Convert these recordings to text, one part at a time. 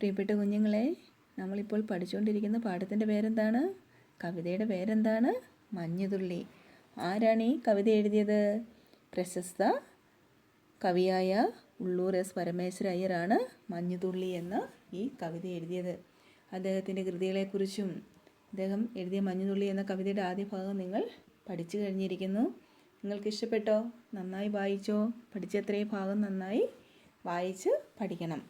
പ്രിയപ്പെട്ട കുഞ്ഞുങ്ങളെ, നമ്മളിപ്പോൾ പഠിച്ചുകൊണ്ടിരിക്കുന്ന പാഠത്തിൻ്റെ പേരെന്താണ്? കവിതയുടെ പേരെന്താണ്? മഞ്ഞുതുള്ളി. ആരാണ് ഈ കവിത എഴുതിയത്? പ്രശസ്ത കവിയായ ഉള്ളൂർ എസ് പരമേശ്വര അയ്യരാണ് മഞ്ഞുതുള്ളി എന്ന ഈ കവിത എഴുതിയത്. അദ്ദേഹത്തിൻ്റെ കൃതികളെക്കുറിച്ചും അദ്ദേഹം എഴുതിയ മഞ്ഞുതുള്ളി എന്ന കവിതയുടെ ആദ്യ ഭാഗം നിങ്ങൾ പഠിച്ചു കഴിഞ്ഞിരിക്കുന്നു. നിങ്ങൾക്ക് ഇഷ്ടപ്പെട്ടോ? നന്നായി വായിച്ചോ? പഠിച്ചത്രയും ഭാഗം നന്നായി വായിച്ച് പഠിക്കണം.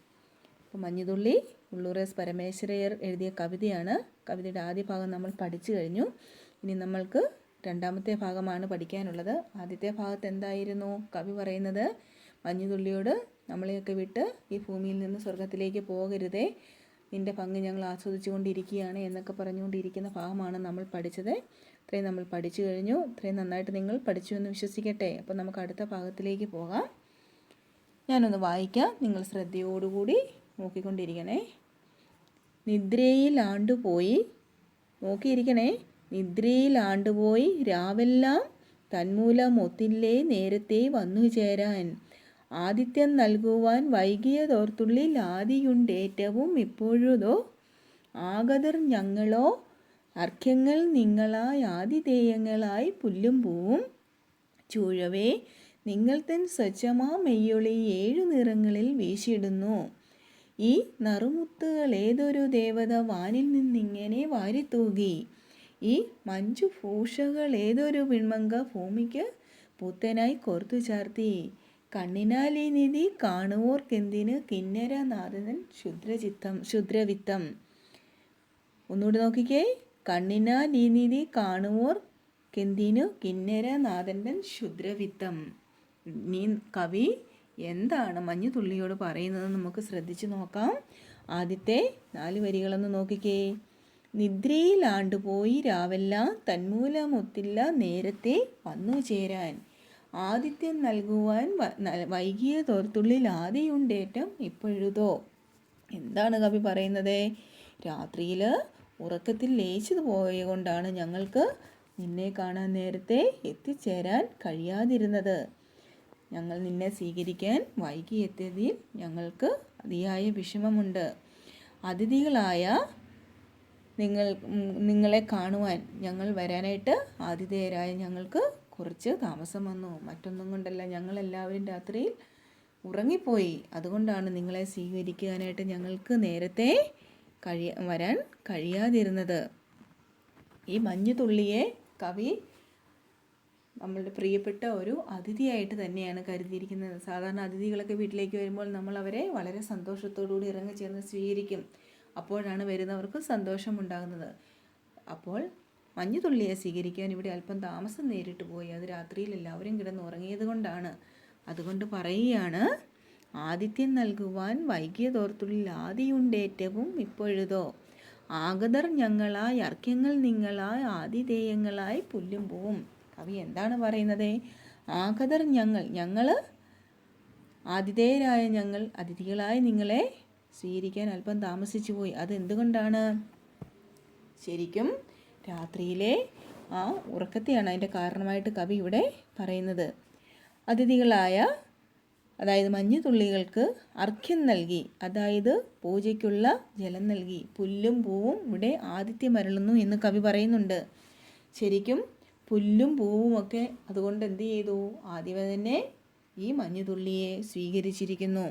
അപ്പോൾ മഞ്ഞുതുള്ളി ഉള്ളൂർ എസ് പരമേശ്വരയ്യർ എഴുതിയ കവിതയാണ്. കവിതയുടെ ആദ്യ ഭാഗം നമ്മൾ പഠിച്ചു കഴിഞ്ഞു. ഇനി നമ്മൾക്ക് രണ്ടാമത്തെ ഭാഗമാണ് പഠിക്കാനുള്ളത്. ആദ്യത്തെ ഭാഗത്ത് എന്തായിരുന്നു കവി പറയുന്നത്? മഞ്ഞുതുള്ളിയോട് നമ്മളെയൊക്കെ വിട്ട് ഈ ഭൂമിയിൽ നിന്ന് സ്വർഗത്തിലേക്ക് പോകരുതേ, നിൻ്റെ ഭംഗി ഞങ്ങൾ ആസ്വദിച്ചു കൊണ്ടിരിക്കുകയാണ് എന്നൊക്കെ പറഞ്ഞുകൊണ്ടിരിക്കുന്ന ഭാഗമാണ് നമ്മൾ പഠിച്ചത്. ഇത്രയും നമ്മൾ പഠിച്ചു കഴിഞ്ഞു. ഇത്രയും നന്നായിട്ട് നിങ്ങൾ പഠിച്ചു എന്ന് വിശ്വസിക്കട്ടെ. അപ്പോൾ നമുക്ക് അടുത്ത ഭാഗത്തിലേക്ക് പോകാം. ഞാനൊന്ന് വായിക്കാം, നിങ്ങൾ ശ്രദ്ധയോടുകൂടി നോക്കിക്കൊണ്ടിരിക്കണേ. നിദ്രയിൽ ആണ്ടുപോയി, നോക്കിയിരിക്കണേ. നിദ്രയിൽ ആണ്ടുപോയി രാവെല്ലാം തന്മൂലമൊത്തില്ലേ നേരത്തെ വന്നു ചേരാൻ. ആദിത്യം നൽകുവാൻ വൈകിയതോർത്തുള്ളിൽ ആദിയുണ്ടേറ്റവും ഇപ്പോഴുതോ. ആഗതർ ഞങ്ങളോ അർഘ്യങ്ങൾ നിങ്ങളായി ആതിഥേയങ്ങളായി പുല്ലും പൂവും ചൂഴവേ നിങ്ങൾ തൻ സ്വച്ഛമാ മെയ്യൊളി 7 നിറങ്ങളിൽ വീശിടുന്നു. ഈ നറുമുത്തുകൾ ഏതൊരു ദേവത വാനിൽ നിന്നിങ്ങനെ വാരിത്തൂകി. ഈ മഞ്ജുഭൂഷകൾ ഏതൊരു പിൺമങ്ക ഭൂമിക്ക് പുത്തനായി കോർത്തു ചാർത്തി. കണ്ണിനാൽ ഈ നിധി കാണുവോർക്കെന്തിന് കിന്നരനാഥൻ ശുദ്രവിത്തം. ഒന്നുകൂടി നോക്കിക്കേ. കണ്ണിനാൽ ഈ നിധി കാണുവോർക്കെന്തിനു കിന്നരനാഥൻ ശുദ്രവിത്തം. നീ കവി എന്താണ് മഞ്ഞുതുള്ളിയോട് പറയുന്നത് നമുക്ക് ശ്രദ്ധിച്ചു നോക്കാം. ആദ്യത്തെ 4 വരികളൊന്ന് നോക്കിക്കേ. നിദ്രയിൽ ആണ്ടുപോയി രാവെല്ലാം തന്മൂലമൊത്തില്ല നേരത്തെ വന്നു ചേരാൻ. ആദിത്യം നൽകുവാൻ വൈകിയതോർത്തുള്ളിൽ ആദിയുണ്ടേറ്റം ഇപ്പോഴുതോ. എന്താണ് കവി പറയുന്നത്? രാത്രിയിൽ ഉറക്കത്തിൽ ലയിച്ചത് പോയ കൊണ്ടാണ് ഞങ്ങൾക്ക് നിന്നെ കാണാൻ നേരത്തെ എത്തിച്ചേരാൻ കഴിയാതിരുന്നത്. ഞങ്ങൾ നിന്നെ സ്വീകരിക്കാൻ വൈകിയെത്തിയതിൽ ഞങ്ങൾക്ക് അതിയായ വിഷമമുണ്ട്. അതിഥികളായ നിങ്ങളെ കാണുവാൻ ഞങ്ങൾ വരാനായിട്ട് ആതിഥേയരായ ഞങ്ങൾക്ക് കുറച്ച് താമസം വന്നു. മറ്റൊന്നും കൊണ്ടല്ല, ഞങ്ങളെല്ലാവരും രാത്രിയിൽ ഉറങ്ങിപ്പോയി. അതുകൊണ്ടാണ് നിങ്ങളെ സ്വീകരിക്കാനായിട്ട് ഞങ്ങൾക്ക് നേരത്തെ വരാൻ കഴിയാതിരുന്നത്. ഈ മഞ്ഞുതുള്ളിയെ കവി നമ്മളുടെ പ്രിയപ്പെട്ട ഒരു അതിഥിയായിട്ട് തന്നെയാണ് കരുതിയിരിക്കുന്നത്. സാധാരണ അതിഥികളൊക്കെ വീട്ടിലേക്ക് വരുമ്പോൾ നമ്മൾ അവരെ വളരെ സന്തോഷത്തോടുകൂടി ഇറങ്ങി ചേർന്ന് സ്വീകരിക്കും. അപ്പോഴാണ് വരുന്നവർക്ക് സന്തോഷമുണ്ടാകുന്നത്. അപ്പോൾ മഞ്ഞുതുള്ളിയെ സ്വീകരിക്കാൻ ഇവിടെ അല്പം താമസം നേരിട്ട് പോയി. അത് രാത്രിയിൽ എല്ലാവരും കിടന്ന് ഉറങ്ങിയത് കൊണ്ടാണ്. അതുകൊണ്ട് പറയുകയാണ്, ആദിത്യം നൽകുവാൻ വൈകിയതോർത്തുള്ളിൽ ആദിയുണ്ടേറ്റവും ഇപ്പോഴുതോ. ആഗതർ ഞങ്ങളായി അർഘ്യങ്ങൾ നിങ്ങളായി ആതിഥേയങ്ങളായി പുല്ലും പൂവും. കവി എന്താണ് പറയുന്നത്? ആഗതർ ഞങ്ങൾ ആതിഥേയരായ ഞങ്ങൾ അതിഥികളായി നിങ്ങളെ സ്വീകരിക്കാൻ അല്പം താമസിച്ചു പോയി. അതെന്തുകൊണ്ടാണ്? ശരിക്കും രാത്രിയിലെ ആ ഉറക്കത്തെയാണ് അതിൻ്റെ കാരണമായിട്ട് കവി ഇവിടെ പറയുന്നത്. അതിഥികളായ, അതായത് മഞ്ഞുതുള്ളികൾക്ക് അർഘ്യം നൽകി, അതായത് പൂജയ്ക്കുള്ള ജലം നൽകി. പുല്ലും പൂവും ഇവിടെ ആതിഥ്യം അരുളുന്നു എന്ന് കവി പറയുന്നുണ്ട്. ശരിക്കും പുല്ലും പൂവുമൊക്കെ അതുകൊണ്ട് എന്ത് ചെയ്തു? ആദ്യമേ തന്നെ ഈ മഞ്ഞുതുള്ളിയെ സ്വീകരിച്ചിരിക്കുന്നു.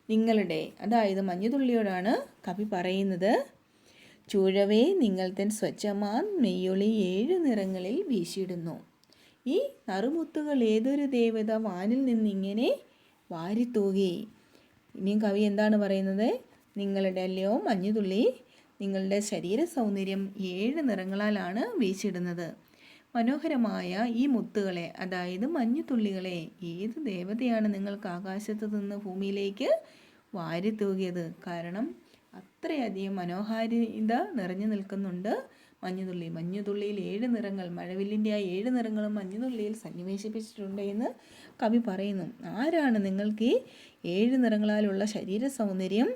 നിങ്ങളുടെ, അതായത് മഞ്ഞുതുള്ളിയോടാണ് കവി പറയുന്നത്. ചൂഴവേ നിങ്ങൾ തൻ സ്വച്ഛമാൻ മെയ്യൊളി 7 നിറങ്ങളിൽ വീശിടുന്നു. ഈ നറുമുത്തുകൾ ഏതൊരു ദേവത വാനിൽ നിന്നിങ്ങനെ വാരിത്തൂകി. ഇനിയും കവി എന്താണ് പറയുന്നത്? നിങ്ങളുടെ, അല്ലയോ മഞ്ഞുതുള്ളി, നിങ്ങളുടെ ശരീര സൗന്ദര്യം 7 നിറങ്ങളാലാണ് വീശിടുന്നത്. മനോഹരമായ ഈ മുത്തുകളെ, അതായത് മഞ്ഞുതുള്ളികളെ ഏത് ദേവതയാണ് നിങ്ങൾക്ക് ആകാശത്ത് നിന്ന് ഭൂമിയിലേക്ക് വാരിത്തൂകിയത്? കാരണം അത്രയധികം മനോഹാരിത നിറഞ്ഞു നിൽക്കുന്നുണ്ട് മഞ്ഞുതുള്ളിയിൽ 7 നിറങ്ങൾ, മഴവില്ലിൻ്റെ ആ 7 നിറങ്ങളും മഞ്ഞുതുള്ളിയിൽ സന്നിവേശിപ്പിച്ചിട്ടുണ്ട് എന്ന് കവി പറയുന്നു. ആരാണ് നിങ്ങൾക്ക് ഈ 7 നിറങ്ങളാലുള്ള ശരീര സൗന്ദര്യം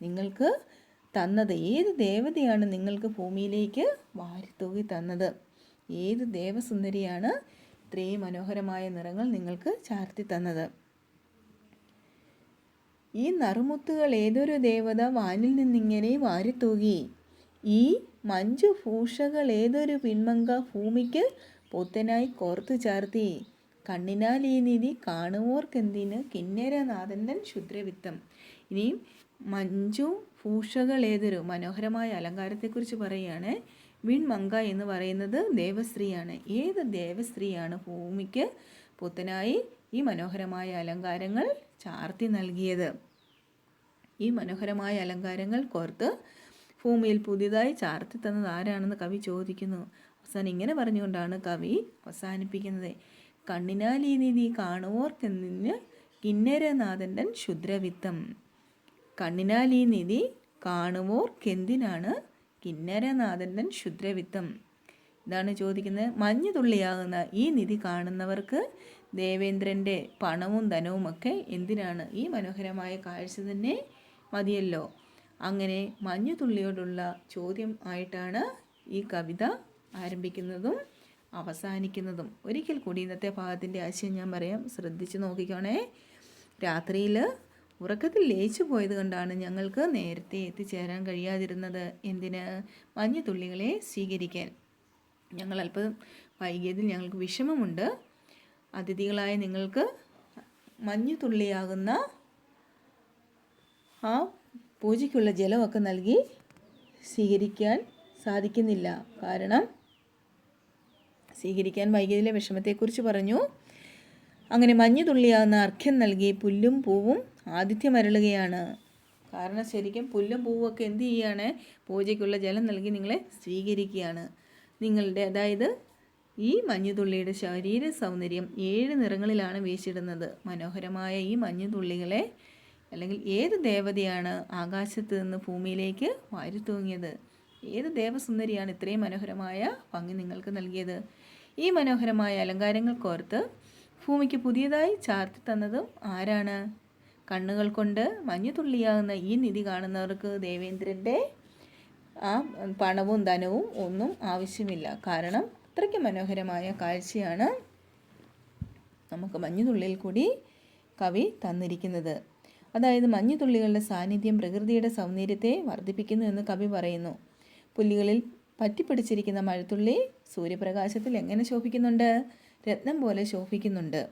നിങ്ങൾക്ക് തന്നത്? ഏത് ദേവതയാണ് നിങ്ങൾക്ക് ഭൂമിയിലേക്ക് വാരിത്തൂകി തന്നത്? ഏത് ദേവസുന്ദരിയാണ് ഇത്രയും മനോഹരമായ നിറങ്ങൾ നിങ്ങൾക്ക് ചാർത്തി തന്നത്? ഈ നറുമുത്തുകൾ ഏതൊരു ദേവത വാനിൽ നിന്നിങ്ങനെ വാരിത്തൂകി. ഈ മഞ്ജു ഭൂഷകൾ ഏതൊരു പിൻമങ്ക ഭൂമിക്ക് പൊത്തനായി കോർത്തു ചാർത്തി. കണ്ണിനാൽ ഈ നിധി കാണുവോർക്കെന്തിന് കിന്നരനാഥൻ ശുദ്രവിത്തം. ഇനിയും മഞ്ജു ഭൂഷകൾ ഏതൊരു മനോഹരമായ അലങ്കാരത്തെക്കുറിച്ച് പറയുകയാണ്. വിൺമങ്ക എന്ന് പറയുന്നത് ദേവസ്ത്രീയാണ്. ഏത് ദേവസ്ത്രീയാണ് ഭൂമിക്ക് പുത്തനായി ഈ മനോഹരമായ അലങ്കാരങ്ങൾ ചാർത്തി നൽകിയത്? ഈ മനോഹരമായ അലങ്കാരങ്ങൾ കോർത്ത് ഭൂമിയിൽ പുതിയതായി ചാർത്തി തന്നത് ആരാണെന്ന് കവി ചോദിക്കുന്നു. അവസാനം ഇങ്ങനെ പറഞ്ഞുകൊണ്ടാണ് കവി അവസാനിപ്പിക്കുന്നത്. കണ്ണിനാൽ ഈ നിധി കാണുവോർക്കെന്തിന് കിന്നരനാഥൻ ശുദ്രവിത്തം. കണ്ണിനാൽ ഈ നിധി കാണുവോർക്കെന്തിനാണ് കിന്നരനാഥൻ ശുദ്രവിത്തം. ഇതാണ് ചോദിക്കുന്നത്. മഞ്ഞു തുള്ളിയാകുന്ന ഈ നിധി കാണുന്നവർക്ക് ദേവേന്ദ്രൻ്റെ പണവും ധനവുമൊക്കെ എന്തിനാണ്? ഈ മനോഹരമായ കാഴ്ച തന്നെ മതിയല്ലോ. അങ്ങനെ മഞ്ഞു തുള്ളിയോടുള്ള ചോദ്യം ആയിട്ടാണ് ഈ കവിത ആരംഭിക്കുന്നതും അവസാനിക്കുന്നതും. ഒരിക്കൽ കൂടി ഇന്നത്തെ ഭാഗത്തിൻ്റെ ആശയം ഞാൻ പറയാം, ശ്രദ്ധിച്ച് നോക്കിക്കോണേ. രാത്രിയിൽ ഉറക്കത്തിൽ ലയിച്ചു പോയത് കൊണ്ടാണ് ഞങ്ങൾക്ക് നേരത്തെ എത്തിച്ചേരാൻ കഴിയാതിരുന്നത്. എന്തിന്? മഞ്ഞുതുള്ളികളെ സ്വീകരിക്കാൻ. ഞങ്ങൾ അല്പം വൈകിയതിൽ ഞങ്ങൾക്ക് വിഷമമുണ്ട്. അതിഥികളായ നിങ്ങൾക്ക് മഞ്ഞുതുള്ളിയാകുന്ന ആ പൂജയ്ക്കുള്ള ജലമൊക്കെ നൽകി സ്വീകരിക്കാൻ സാധിക്കുന്നില്ല. കാരണം സ്വീകരിക്കാൻ വൈകിയതിലെ വിഷമത്തെക്കുറിച്ച് പറഞ്ഞു. അങ്ങനെ മഞ്ഞുതുള്ളിയാകുന്ന അർഘ്യം നൽകി പുല്ലും പൂവും ആതിഥ്യമരുളുകയാണ്. കാരണം ശരിക്കും പുല്ലും പൂവും ഒക്കെ എന്ത് ചെയ്യുകയാണ്? പൂജയ്ക്കുള്ള ജലം നൽകി നിങ്ങളെ സ്വീകരിക്കുകയാണ്. നിങ്ങളുടെ, അതായത് ഈ മഞ്ഞുതുള്ളിയുടെ ശരീര സൗന്ദര്യം 7 നിറങ്ങളിലാണ് വീശിടുന്നത്. മനോഹരമായ ഈ മഞ്ഞുതുള്ളികളെ, അല്ലെങ്കിൽ ഏത് ദേവതയാണ് ആകാശത്ത് നിന്ന് ഭൂമിയിലേക്ക് വാരിത്തൂങ്ങിയത്? ഏത് ദേവസുന്ദരിയാണ് ഇത്രയും മനോഹരമായ ഭംഗി നിങ്ങൾക്ക് നൽകിയത്? ഈ മനോഹരമായ അലങ്കാരങ്ങൾ കോർത്ത് ഭൂമിക്ക് പുതിയതായി ചാർത്തി തന്നതും ആരാണ്? കണ്ണുകൾ കൊണ്ട് മഞ്ഞുതുള്ളിയാകുന്ന ഈ നിധി കാണുന്നവർക്ക് ദേവേന്ദ്രൻ്റെ ആ പണവും ധനവും ഒന്നും ആവശ്യമില്ല. കാരണം അത്രയ്ക്ക് മനോഹരമായ കാഴ്ചയാണ് നമുക്ക് മഞ്ഞുതുള്ളിയിൽ കൂടി കവി തന്നിരിക്കുന്നത്. അതായത് മഞ്ഞുതുള്ളികളുടെ സാന്നിധ്യം പ്രകൃതിയുടെ സൗന്ദര്യത്തെ വർദ്ധിപ്പിക്കുന്നു എന്ന് കവി പറയുന്നു. പുല്ലുകളിൽ പറ്റിപ്പിടിച്ചിരിക്കുന്ന മഴത്തുള്ളി സൂര്യപ്രകാശത്തിൽ എങ്ങനെ ശോഭിക്കുന്നുണ്ട്? രത്നം പോലെ ശോഭിക്കുന്നുണ്ട്.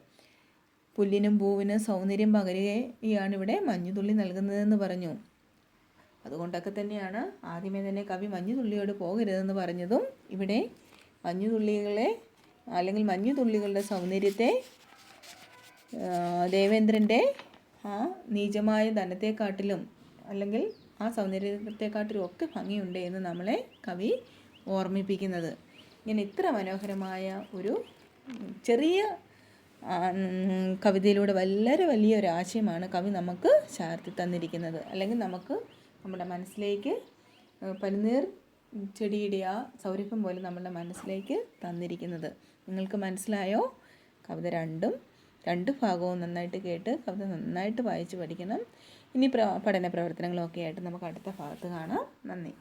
പുല്ലിനും പൂവിനും സൗന്ദര്യം പകരുകയാണ് ഇവിടെ മഞ്ഞുതുള്ളി നൽകുന്നതെന്ന് പറഞ്ഞു. അതുകൊണ്ടൊക്കെ തന്നെയാണ് ആദ്യമേ തന്നെ കവി മഞ്ഞുതുള്ളിയോട് പോകരുതെന്ന് പറഞ്ഞതും. ഇവിടെ മഞ്ഞുതുള്ളികളെ, അല്ലെങ്കിൽ മഞ്ഞുതുള്ളികളുടെ സൗന്ദര്യത്തെ ദേവേന്ദ്രൻ്റെ ആ നീചമായ ധനത്തെക്കാട്ടിലും, അല്ലെങ്കിൽ ആ സൗന്ദര്യത്തെക്കാട്ടിലും ഒക്കെ ഭംഗിയുണ്ട് എന്ന് നമ്മളെ കവി ഓർമ്മിപ്പിക്കുന്നത്. ഇങ്ങനെ ഇത്ര മനോഹരമായ ഒരു ചെറിയ കവിതയിലൂടെ വളരെ വലിയൊരു ആശയമാണ് കവി നമുക്ക് ചാർത്തി തന്നിരിക്കുന്നത്. അല്ലെങ്കിൽ നമുക്ക് നമ്മുടെ മനസ്സിലേക്ക് പനിനീർ ചെടിയുടെ ആ സൗരഭ്യം പോലെ നമ്മുടെ മനസ്സിലേക്ക് തന്നിരിക്കുന്നത്. നിങ്ങൾക്ക് മനസ്സിലായോ? കവിത രണ്ട് ഭാഗവും നന്നായിട്ട് കേട്ട് കവിത നന്നായിട്ട് വായിച്ച് പഠിക്കണം. ഇനി പഠന പ്രവർത്തനങ്ങളൊക്കെ ആയിട്ട് നമുക്ക് അടുത്ത ഭാഗത്ത് കാണാം. നന്ദി.